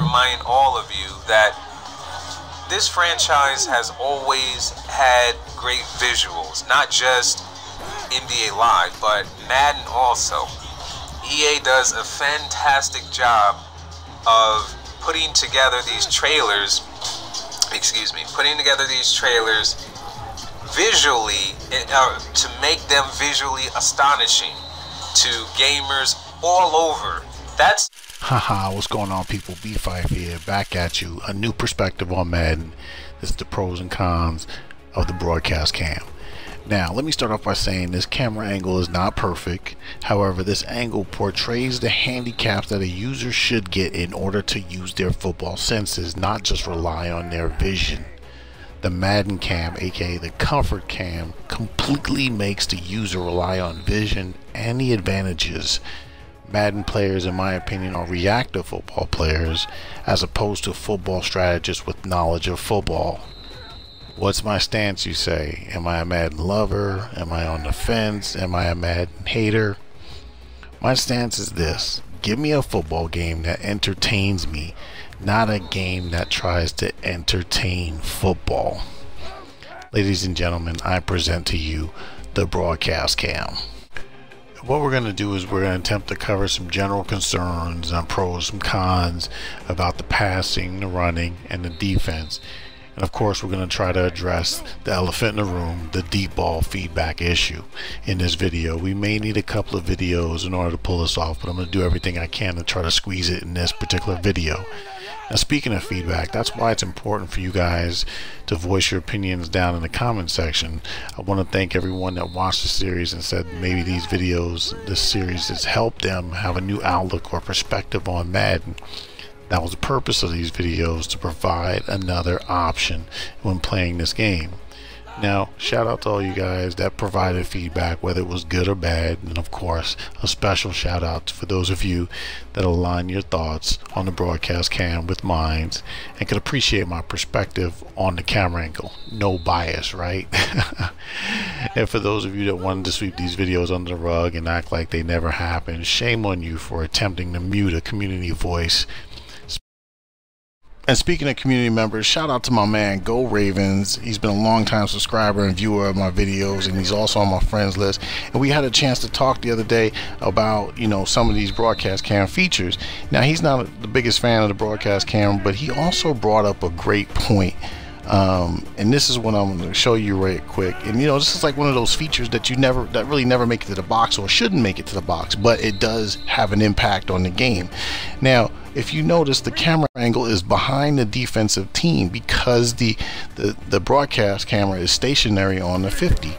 remind all of you that this franchise has always had great visuals, not just NBA Live, but Madden also. EA does a fantastic job of putting together these trailers, visually, to make them visually astonishing to gamers all over. That's Haha, what's going on, people? B5 here, back at you. A new perspective on Madden. This is the pros and cons of the broadcast cam. Now, let me start off by saying this camera angle is not perfect. However, this angle portrays the handicaps that a user should get in order to use their football senses, not just rely on their vision. The Madden cam, aka the comfort cam, completely makes the user rely on vision and the advantages. Madden players, in my opinion, are reactive football players as opposed to football strategists with knowledge of football. What's my stance, you say? Am I a Madden lover? Am I on the fence? Am I a Madden hater? My stance is this: give me a football game that entertains me, not a game that tries to entertain football. Ladies and gentlemen, I present to you the broadcast cam. What we're going to do is we're going to attempt to cover some general concerns, some pros, some cons about the passing, the running, and the defense. And of course, we're going to try to address the elephant in the room, the deep ball feedback issue in this video. We may need a couple of videos in order to pull this off, but I'm going to do everything I can to try to squeeze it in this particular video. Now, speaking of feedback, that's why it's important for you guys to voice your opinions down in the comment section. I want to thank everyone that watched the series and said maybe these videos, this series has helped them have a new outlook or perspective on Madden. That was the purpose of these videos, to provide another option when playing this game. Now, shout out to all you guys that provided feedback, whether it was good or bad, and of course a special shout out for those of you that align your thoughts on the broadcast cam with mine and could appreciate my perspective on the camera angle. No bias, right? And for those of you that wanted to sweep these videos under the rug and act like they never happened, shame on you for attempting to mute a community voice. And speaking of community members, shout out to my man Go Ravens. He's been a long time subscriber and viewer of my videos, and he's also on my friends list. And we had a chance to talk the other day about, you know, some of these broadcast cam features. Now, he's not the biggest fan of the broadcast cam, but he also brought up a great point. And this is what I'm going to show you right quick. And you know, this is like one of those features that really never make it to the box, or shouldn't make it to the box, but it does have an impact on the game. Now, if you notice, the camera angle is behind the defensive team because the broadcast camera is stationary on the 50.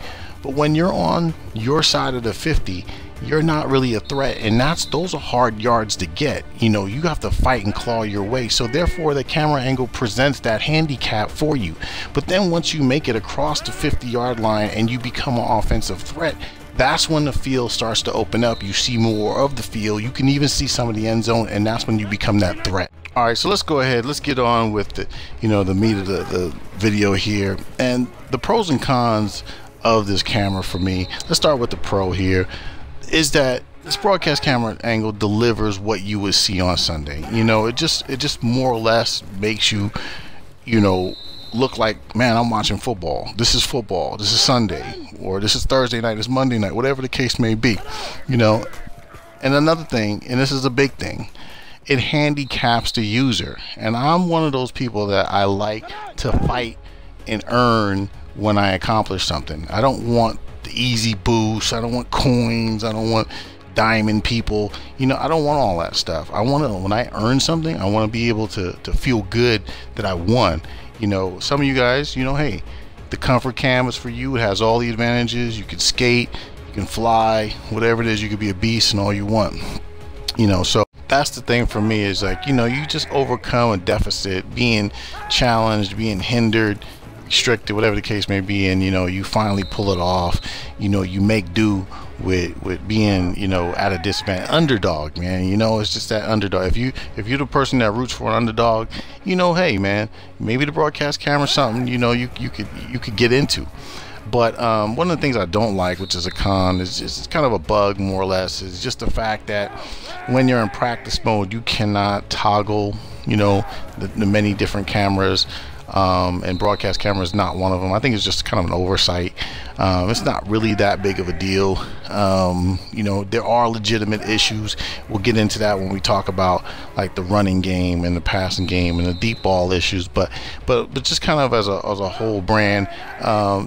But when you're on your side of the 50, you're not really a threat, and those are hard yards to get. You know, you have to fight and claw your way, so therefore the camera angle presents that handicap for you. But then once you make it across the 50-yard line and you become an offensive threat, that's when the field starts to open up. You see more of the field, you can even see some of the end zone, and that's when you become that threat. All right, so let's go ahead, let's get on with the, you know, the meat of the video here and the pros and cons of this camera for me. Let's start with the pro here. Is that this broadcast camera angle delivers what you would see on Sunday. You know, it just more or less makes you, you know, look like, man, I'm watching football. This is football. This is Sunday, or this is Thursday night, this is Monday night, whatever the case may be. You know, and another thing, and this is a big thing, it handicaps the user. And I'm one of those people that I like to fight and earn when I accomplish something. I don't want the easy boost, I don't want coins, I don't want diamond people, you know, I don't want all that stuff. I want to, when I earn something, I want to be able to feel good that I won. You know, some of you guys, you know, hey, the comfort cam is for you. It has all the advantages. You can skate, you can fly, whatever it is, you could be a beast and all you want. You know, so that's the thing for me, is like, you know, you just overcome a deficit, being challenged, being hindered, restricted, whatever the case may be, and you know, you finally pull it off. You know, you make do with being, you know, at a disadvantage. Underdog, man, you know, it's just that underdog. If you're the person that roots for an underdog, you know, hey man, maybe the broadcast camera is something, you know, you could get into. But one of the things I don't like, which is a con, is it's kind of a bug more or less, is just the fact that when you're in practice mode, you cannot toggle you know, the many different cameras, and broadcast camera is not one of them. I think it's just kind of an oversight. It's not really that big of a deal. You know, there are legitimate issues. We'll get into that when we talk about like the running game and the passing game and the deep ball issues. But just kind of as a whole brand,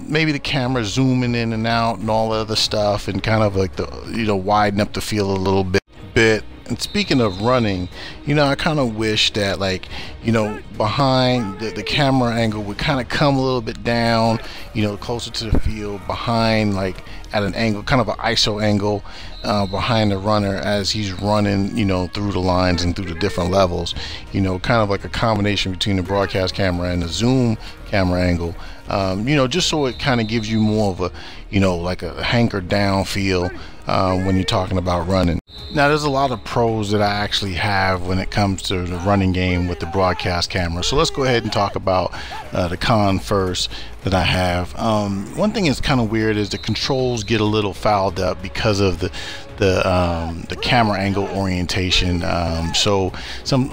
maybe the camera zooming in and out and all the other stuff, and kind of like the, you know, widen up the field a little bit. And speaking of running, you know, I kind of wish that, like, you know, behind the camera angle would kind of come a little bit down, you know, closer to the field, behind, like at an angle, kind of an ISO angle, behind the runner as he's running, you know, through the lines and through the different levels, you know, kind of like a combination between the broadcast camera and the zoom camera angle, you know, just so it kind of gives you more of a, you know, like a hankered down feel when you're talking about running. Now, there's a lot of pros that I actually have when it comes to the running game with the broadcast camera. So let's go ahead and talk about the con first that I have. One thing that's kind of weird is the controls get a little fouled up because of the camera angle orientation. So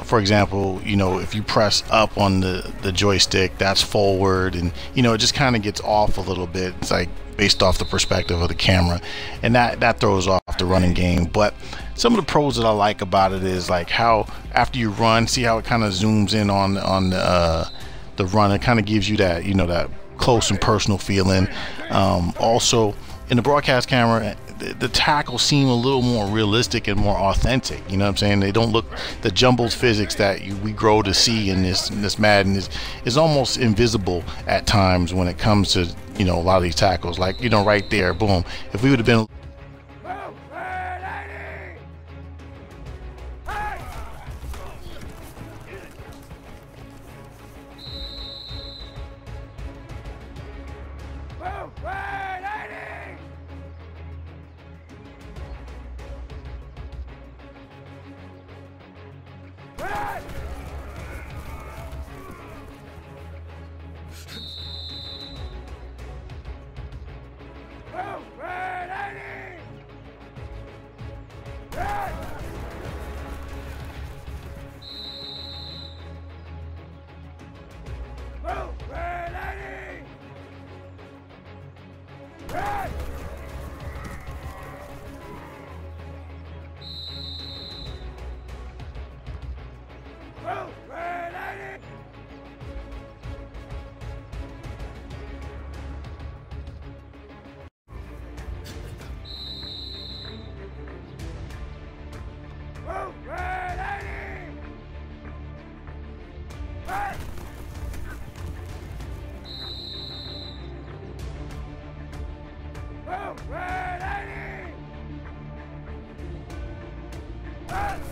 for example, you know, if you press up on the joystick, that's forward, and you know, it just kind of gets off a little bit. It's like based off the perspective of the camera, and that throws off the running game. But some of the pros that I like about it is like how after you run, see how it kind of zooms in on the run. It kind of gives you that, you know, that close and personal feeling. Also, in the broadcast camera, the tackles seem a little more realistic and more authentic. You know what I'm saying? They don't look, the jumbled physics that we grow to see in this Madden is almost invisible at times when it comes to, you know, a lot of these tackles. Like, you know, right there, boom. If we would have been Ready!